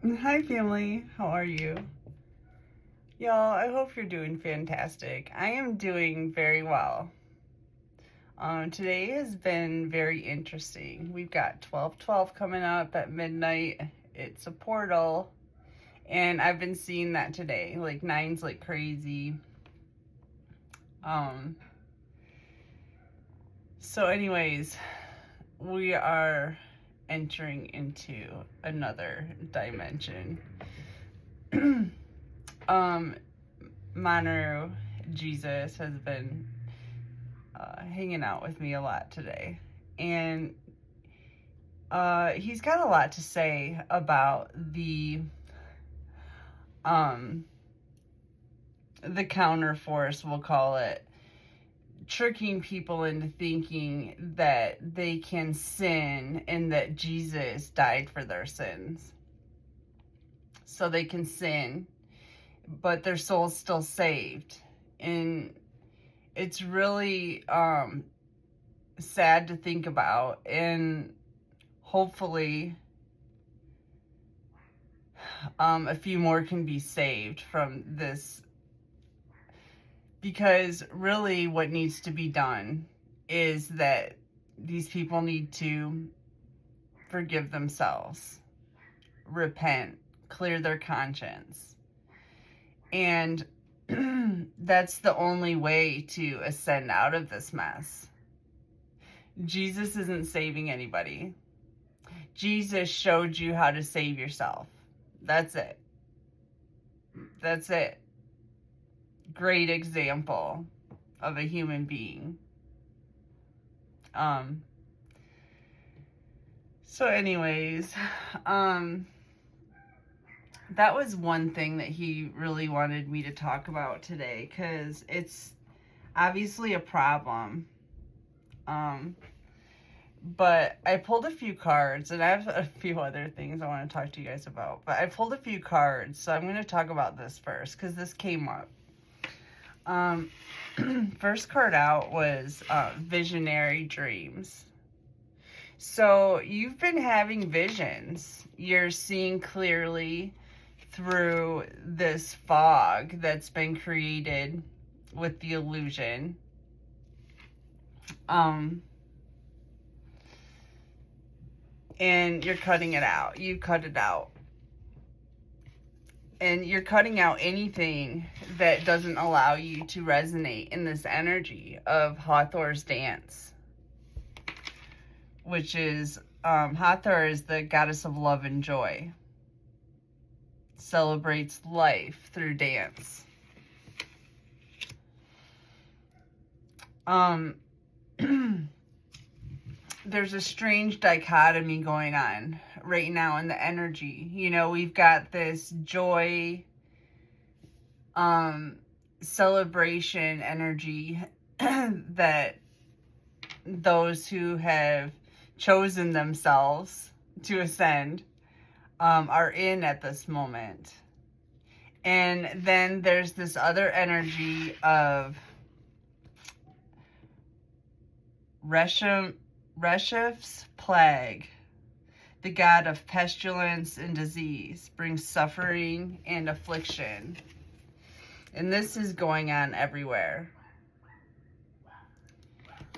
Hi, family. How are you? Y'all, I hope you're doing fantastic. I am doing very well. Today has been very interesting. We've got 12/12 coming up at midnight. It's a portal, and I've been seeing that today. Like, nines like crazy. Um, so, anyways, we are entering into another dimension. Manu Jesus has been hanging out with me a lot today, and he's got a lot to say about the counterforce, we'll call it, tricking people into thinking that they can sin and that Jesus died for their sins. So they can sin, but their soul's still saved. And it's really sad to think about, and hopefully a few more can be saved from this, because really what needs to be done is that these people need to forgive themselves, repent, clear their conscience, and that's the only way to ascend out of this mess. Jesus isn't saving anybody. Jesus showed you how to save yourself. That's it. That's it. Great example of a human being. So anyways, that was one thing that he really wanted me to talk about today, because it's obviously a problem. But I pulled a few cards, and I have a few other things I want to talk to you guys about. But I pulled a few cards, so I'm going to talk about this first, because this came up. First card out was Visionary Dreams. So you've been having visions. You're seeing clearly through this fog that's been created with the illusion. And you're cutting it out. You cut it out. And you're cutting out anything that doesn't allow you to resonate in this energy of Hathor's dance, which is, Hathor is the goddess of love and joy. Celebrates life through dance. There's a strange dichotomy going on right now in the energy. You know, we've got this joy, celebration energy that those who have chosen themselves to ascend are in at this moment. And then there's this other energy of Reshef's plague, the god of pestilence and disease, brings suffering and affliction. And this is going on everywhere.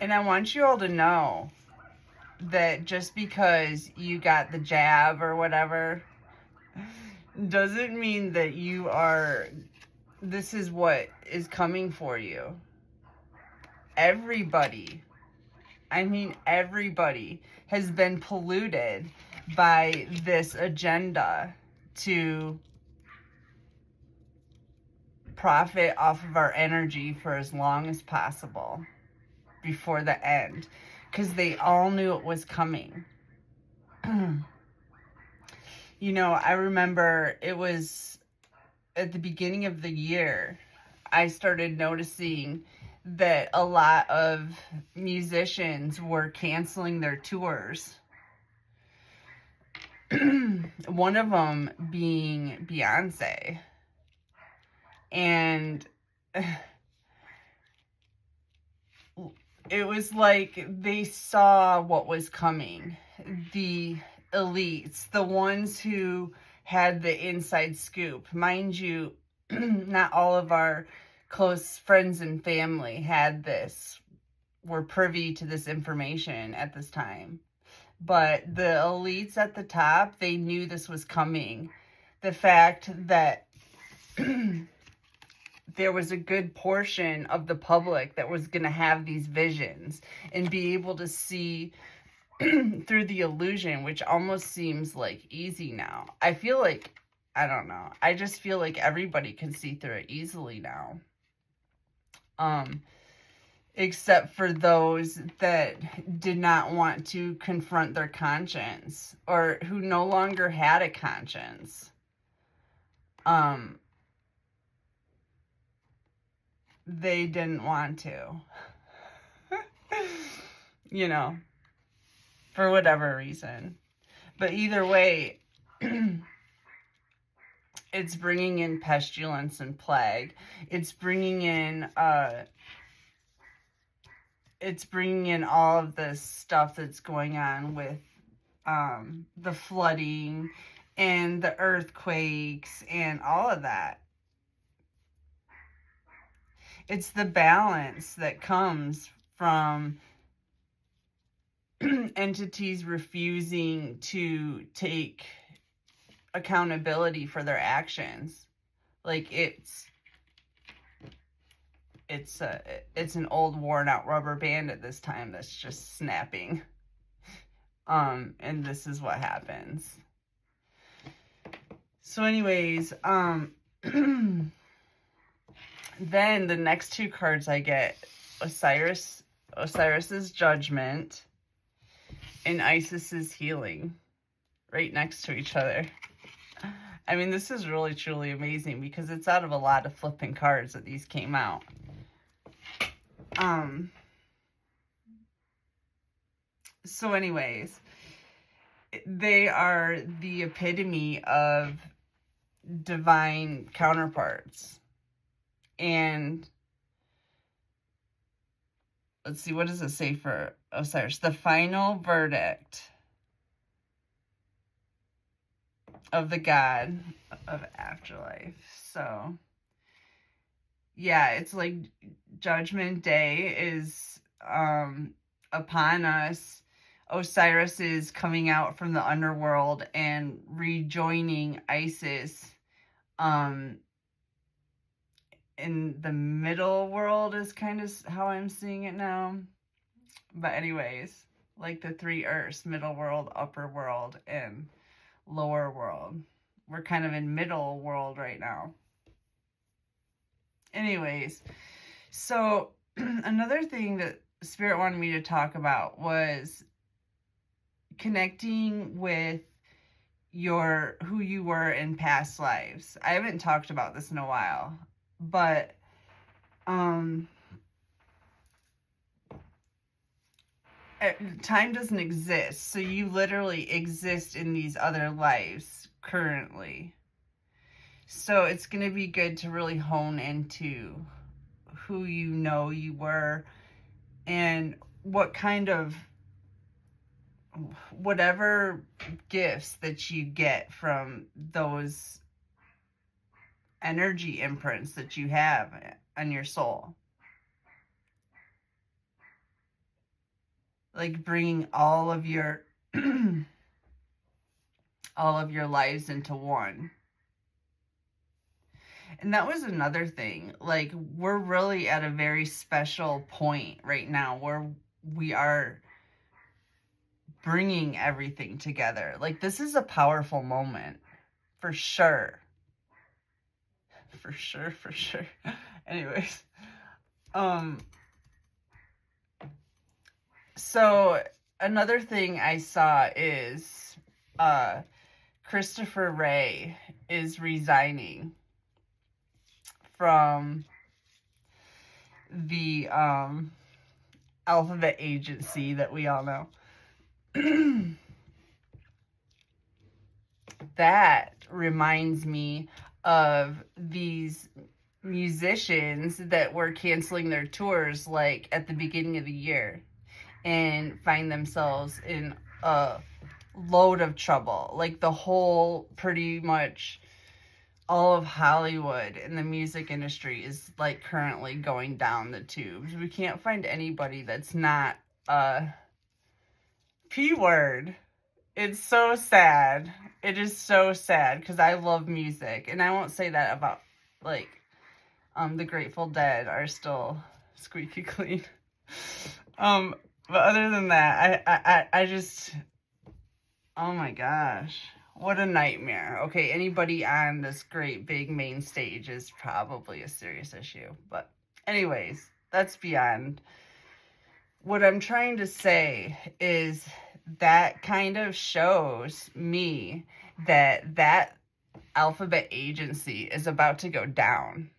And I want you all to know that just because you got the jab or whatever doesn't mean that this is what is coming for you. Everybody has been polluted by this agenda to profit off of our energy for as long as possible before the end, because they all knew it was coming. You know, I remember it was at the beginning of the year, I started noticing that a lot of musicians were canceling their tours. One of them being Beyonce. And it was like they saw what was coming. The elites, the ones who had the inside scoop. Mind you, not all of our close friends and family were privy to this information at this time. But the elites at the top, they knew this was coming. The fact that there was a good portion of the public that was going to have these visions and be able to see through the illusion, which almost seems like easy now. I feel like, I don't know, I just feel like everybody can see through it easily now. Except for those that did not want to confront their conscience, or who no longer had a conscience. They didn't want to. You know, for whatever reason. But either way, it's bringing in pestilence and plague. It's bringing in all of this stuff that's going on with the flooding and the earthquakes and all of that. It's the balance that comes from entities refusing to take accountability for their actions. Like it's an old worn out rubber band at this time that's just snapping. And this is what happens. So anyways, then the next two cards I get, Osiris's Judgment and Isis's Healing, right next to each other. I mean, this is really, truly amazing because it's out of a lot of flipping cards that these came out. So anyways, they are the epitome of divine counterparts. And let's see, what does it say for Osiris? The final verdict of the god of afterlife. So, yeah, it's like Judgment Day is upon us. Osiris is coming out from the underworld and rejoining Isis. In the middle world is kind of how I'm seeing it now. But anyways, like the three earths, middle world, upper world, and lower world. We're kind of in middle world right now. Anyways, so another thing that Spirit wanted me to talk about was connecting with who you were in past lives. I haven't talked about this in a while. But, time doesn't exist. So you literally exist in these other lives currently. So it's going to be good to really hone into who you know you were and what kind of, whatever gifts that you get from those energy imprints that you have on your soul. Like bringing all of your lives into one. And that was another thing. Like, we're really at a very special point right now where we are bringing everything together. Like, this is a powerful moment. For sure. For sure. Anyways. So, another thing I saw is Christopher Wray is resigning from the alphabet agency that we all know. That reminds me of these musicians that were canceling their tours like at the beginning of the year and find themselves in a load of trouble. Like the whole, pretty much all of Hollywood and the music industry is like currently going down the tubes. We can't find anybody that's not a P word. It's so sad. It is so sad because I love music, and I won't say that about like the Grateful Dead are still squeaky clean. But other than that, I just, oh my gosh, what a nightmare. Okay, anybody on this great big main stage is probably a serious issue. But anyways, that's beyond. What I'm trying to say is that kind of shows me that alphabet agency is about to go down.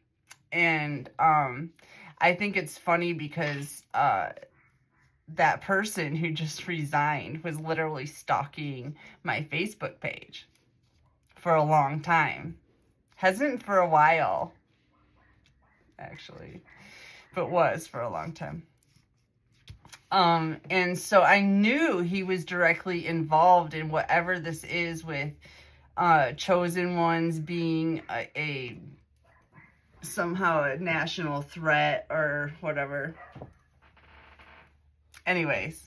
And I think it's funny because that person who just resigned was literally stalking my Facebook page for a long time. Hasn't for a while, actually, but was for a long time. And so I knew he was directly involved in whatever this is with Chosen Ones being somehow a national threat or whatever. Anyways,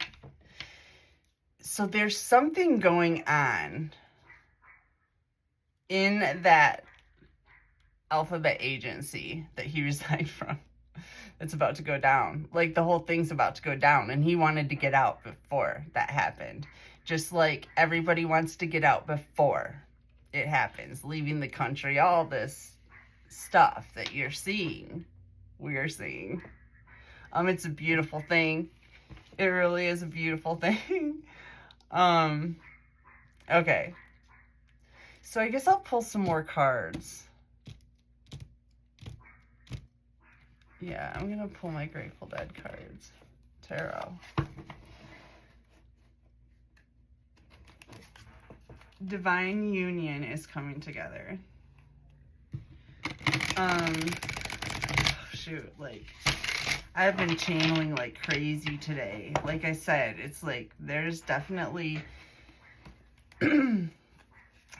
so there's something going on in that alphabet agency that he resigned from. It's about to go down. Like, the whole thing's about to go down, and he wanted to get out before that happened. Just like everybody wants to get out before it happens, leaving the country, all this stuff that you're seeing, we're seeing. It's a beautiful thing. It really is a beautiful thing. Okay. So I guess I'll pull some more cards. Yeah, I'm going to pull my Grateful Dead cards. Tarot. Divine union is coming together. Shoot, like, I've been channeling like crazy today. Like I said, it's like there's definitely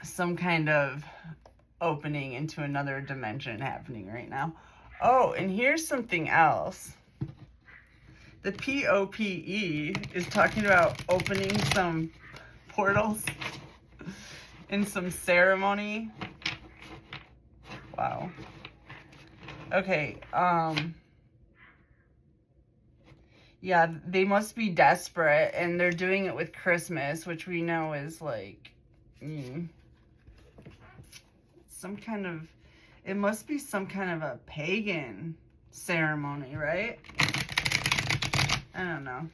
some kind of opening into another dimension happening right now. Oh, and here's something else. The POPE is talking about opening some portals in some ceremony. Wow. Okay, yeah, they must be desperate, and they're doing it with Christmas, which we know is like some kind of, it must be some kind of a pagan ceremony, right? I don't know.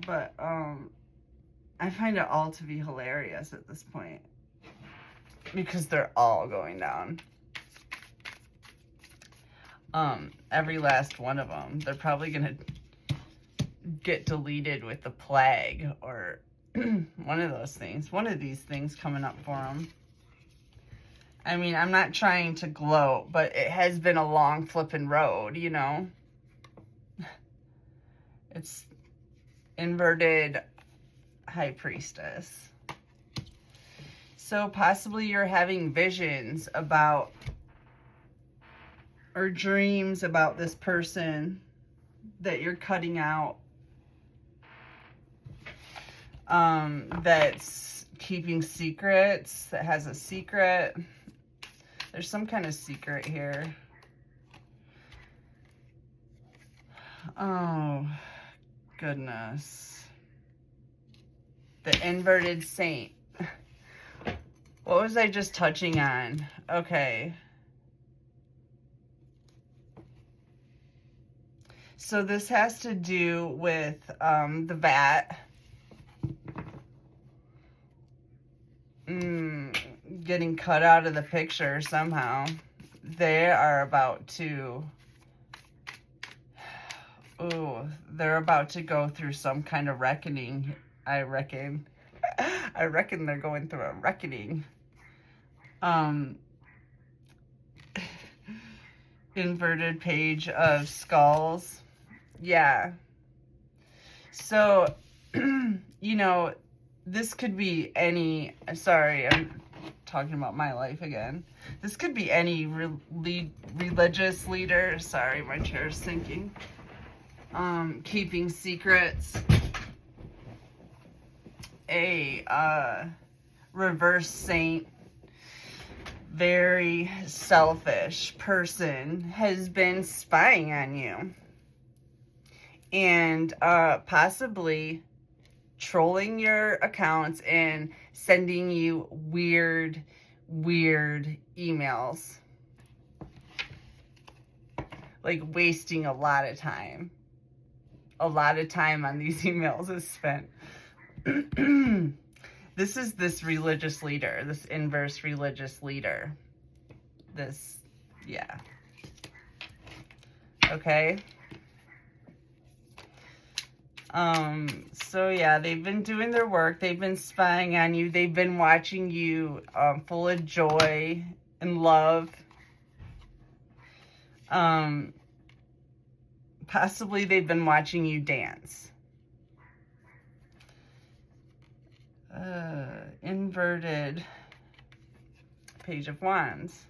But I find it all to be hilarious at this point, because they're all going down. Every last one of them. They're probably gonna get deleted with the plague or one of those things. One of these things coming up for them. I mean, I'm not trying to gloat, but it has been a long flipping road, you know? It's inverted high priestess. So possibly you're having visions about, or dreams about this person that you're cutting out, that's keeping secrets, that has a secret. There's some kind of secret here. Oh, goodness. The inverted saint. What was I just touching on? Okay. So this has to do with the vat. Getting cut out of the picture somehow. They are about to... Ooh, they're about to go through some kind of reckoning, I reckon. I reckon they're going through a reckoning. Inverted page of skulls. Yeah. So, you know, this could be any, sorry, I'm talking about my life again. This could be any religious leader. Sorry, my chair is sinking. Keeping secrets. A reverse saint, very selfish person has been spying on you. And possibly trolling your accounts and sending you weird emails. Like wasting a lot of time. A lot of time on these emails is spent. This is this religious leader, this inverse religious leader. This, yeah. Okay. So yeah, they've been doing their work. They've been spying on you. They've been watching you, full of joy and love. Possibly they've been watching you dance. Inverted Page of Wands.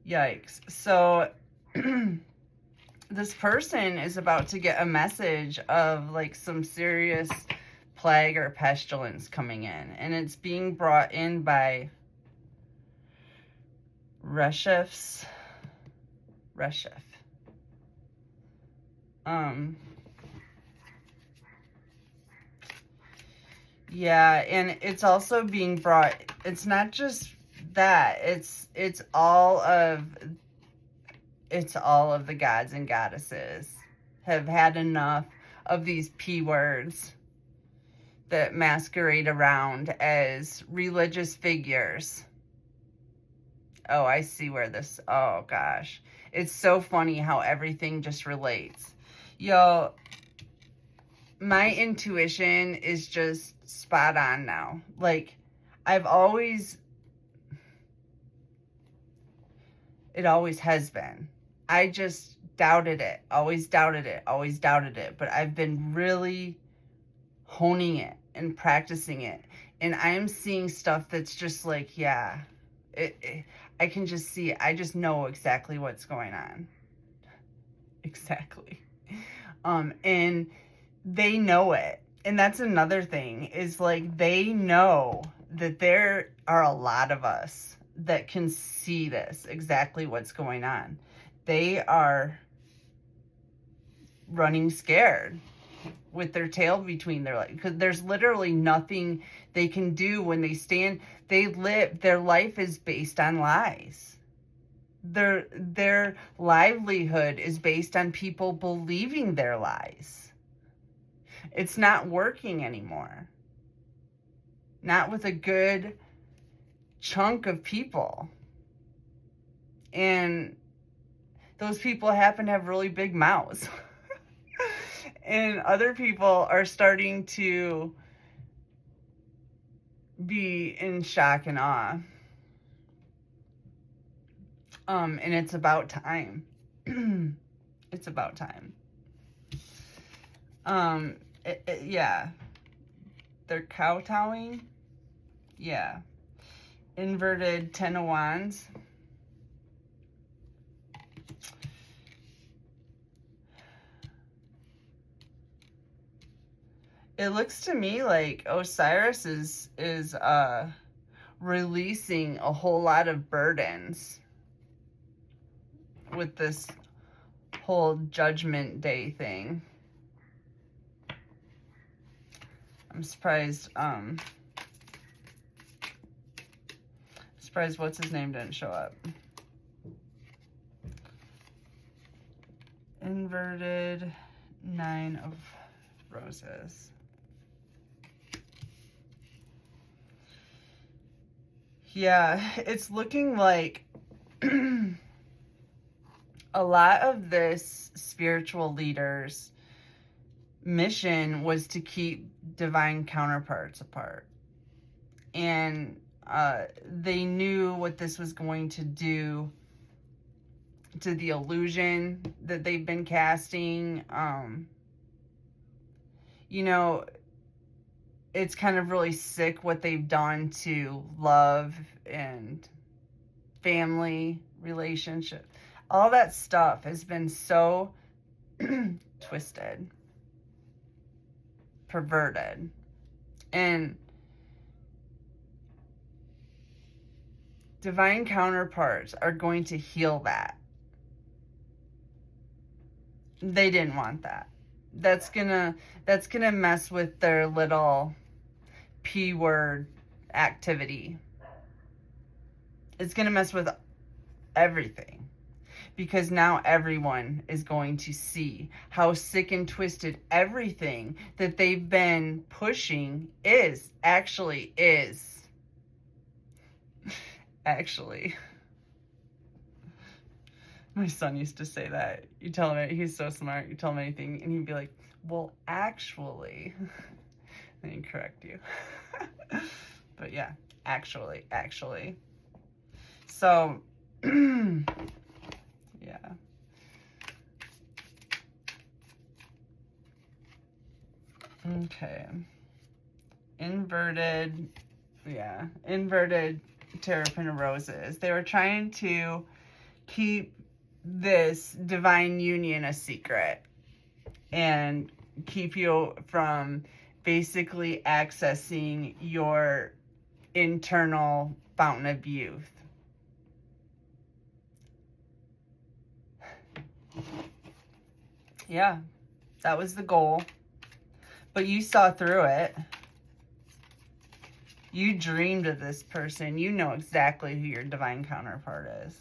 Yikes. So this person is about to get a message of like some serious plague or pestilence coming in, and it's being brought in by Reshef. Yeah, and it's also being brought, it's not just that, it's all of the gods and goddesses have had enough of these P words that masquerade around as religious figures. Oh, I see where this, oh gosh. It's so funny how everything just relates. Yo, my intuition is just spot on now. Like, it always has been. I just doubted it, always doubted it. But I've been really honing it and practicing it. And I am seeing stuff that's just like, yeah, I can just see, I just know exactly what's going on. Exactly. And they know it. And that's another thing, is like, they know that there are a lot of us that can see this, exactly what's going on. They are running scared with their tail between their legs, because there's literally nothing they can do when they stand. Their life is based on lies. Their livelihood is based on people believing their lies. It's not working anymore. Not with a good chunk of people. And those people happen to have really big mouths. And other people are starting to be in shock and awe. And it's about time. It's about time. Yeah. They're kowtowing. Yeah. Inverted Ten of Wands. It looks to me like Osiris is releasing a whole lot of burdens with this whole Judgment Day thing. I'm surprised, what's his name didn't show up. Inverted Nine of Roses. Yeah, it's looking like a lot of this spiritual leader's mission was to keep divine counterparts apart. And they knew what this was going to do to the illusion that they've been casting. you know, it's kind of really sick what they've done to love and family relationship. All that stuff has been so twisted, perverted, and divine counterparts are going to heal that. They didn't want that. That's gonna mess with their little P word activity. It's gonna mess with everything, because now everyone is going to see how sick and twisted everything that they've been pushing actually. My son used to say that. You tell him, he's so smart, you tell him anything, and he'd be like, well, actually, and he'd correct you. But yeah, actually. So, yeah. Okay. Inverted terrapin of roses. They were trying to keep this divine union a secret and keep you from basically accessing your internal fountain of youth. Yeah, that was the goal. But you saw through it. You dreamed of this person. You know exactly who your divine counterpart is.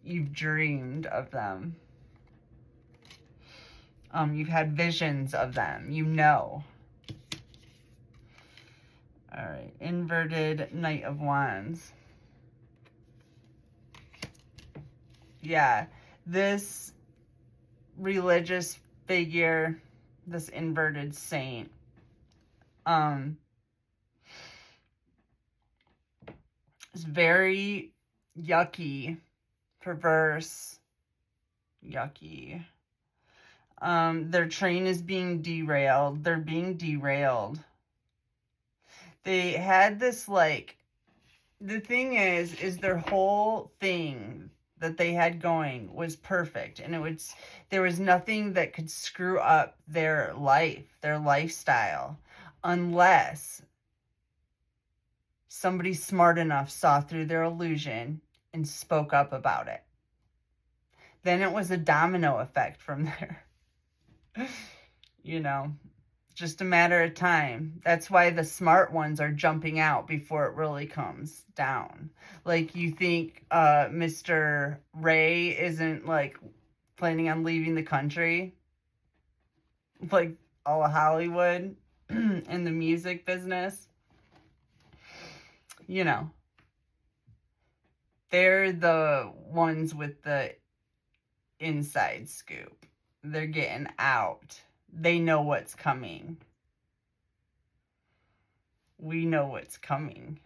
You've dreamed of them. You've had visions of them. You know. All right. Inverted Knight of Wands. Yeah. This religious figure, this inverted saint, is very yucky, perverse, yucky. Their train is being derailed. They're being derailed. They had this, like, the thing is their whole thing that they had going was perfect, and there was nothing that could screw up their life, their lifestyle, unless somebody smart enough saw through their illusion and spoke up about it. Then it was a domino effect from there. You know, just a matter of time. That's why the smart ones are jumping out before it really comes down. Like, you think Mr. Ray isn't, like, planning on leaving the country? Like, all of Hollywood in the music business? You know, they're the ones with the inside scoop. They're getting out. They know what's coming. We know what's coming.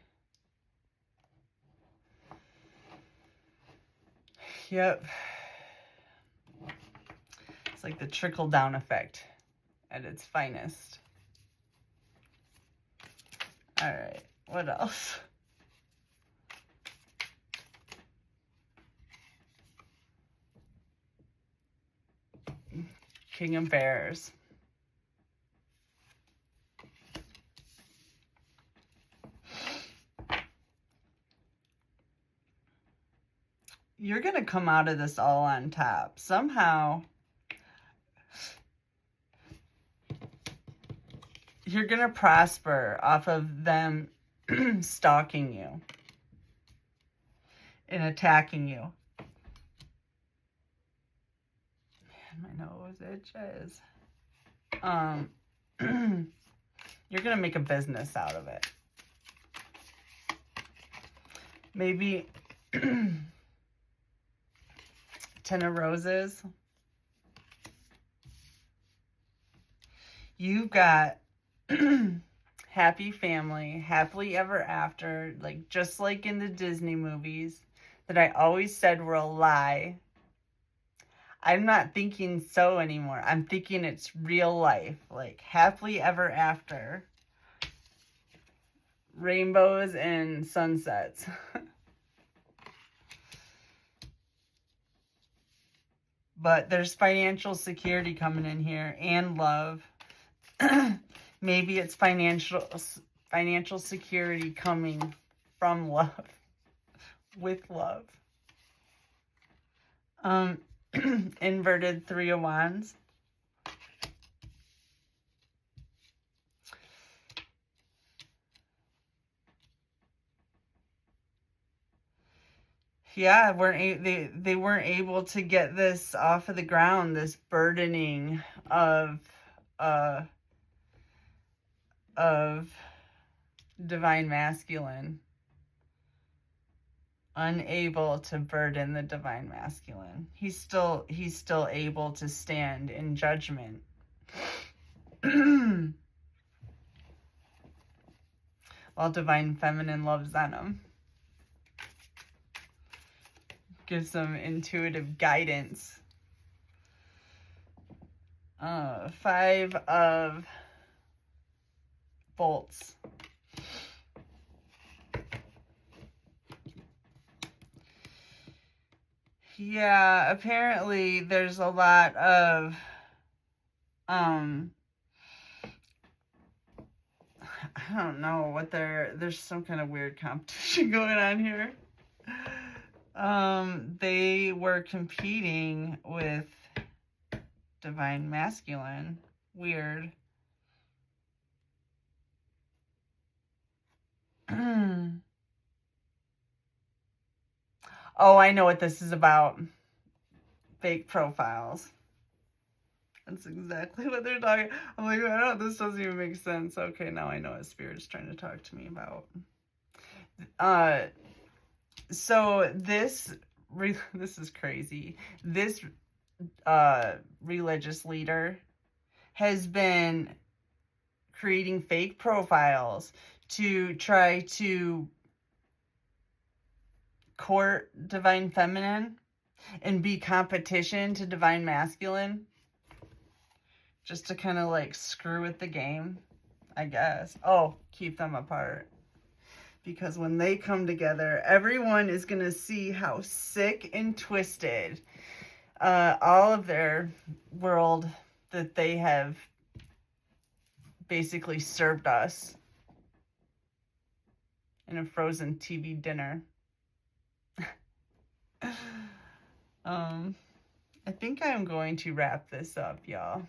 Yep. It's like the trickle-down effect at its finest. All right, what else? King of Bears. You're going to come out of this all on top. Somehow, you're going to prosper off of them stalking you and attacking you. Man, my nose itches. You're going to make a business out of it. Maybe 10 of Roses. You've got happy family, happily ever after, like just like in the Disney movies that I always said were a lie. I'm not thinking so anymore. I'm thinking it's real life. Like, happily ever after. Rainbows and sunsets. But there's financial security coming in here and love. Maybe it's financial security coming from love. With love. Inverted Three of Wands. Yeah, they weren't able to get this off of the ground, this burdening of divine masculine. Unable to burden the divine masculine. He's still able to stand in judgment. While divine feminine loves on him. Gives them intuitive guidance. 5 of bolts. Yeah, apparently there's a lot of I don't know what there's some kind of weird competition going on here. They were competing with divine masculine. Weird. Oh, I know what this is about. Fake profiles. That's exactly what they're talking. I'm like, I don't know, this doesn't even make sense. Okay, now I know what Spirit's trying to talk to me about. So this is crazy. This religious leader has been creating fake profiles to try to court divine feminine and be competition to divine masculine, just to kind of like screw with the game, I guess. Oh, keep them apart. Because when they come together, everyone is going to see how sick and twisted all of their world that they have basically served us in a frozen TV dinner. I think I'm going to wrap this up, y'all.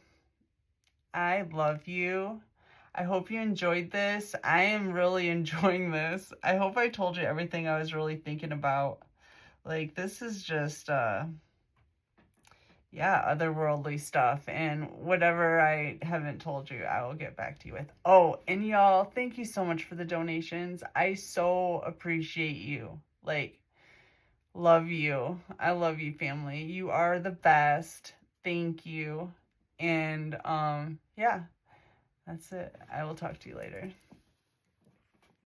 I love you. I hope you enjoyed this. I am really enjoying this. I hope I told you everything I was really thinking about. Like, this is just, yeah, otherworldly stuff. And whatever I haven't told you, I will get back to you with. Oh, and y'all, thank you so much for the donations. I so appreciate you. Like, love you. I love you, family. You are the best. Thank you. And, yeah. That's it. I will talk to you later.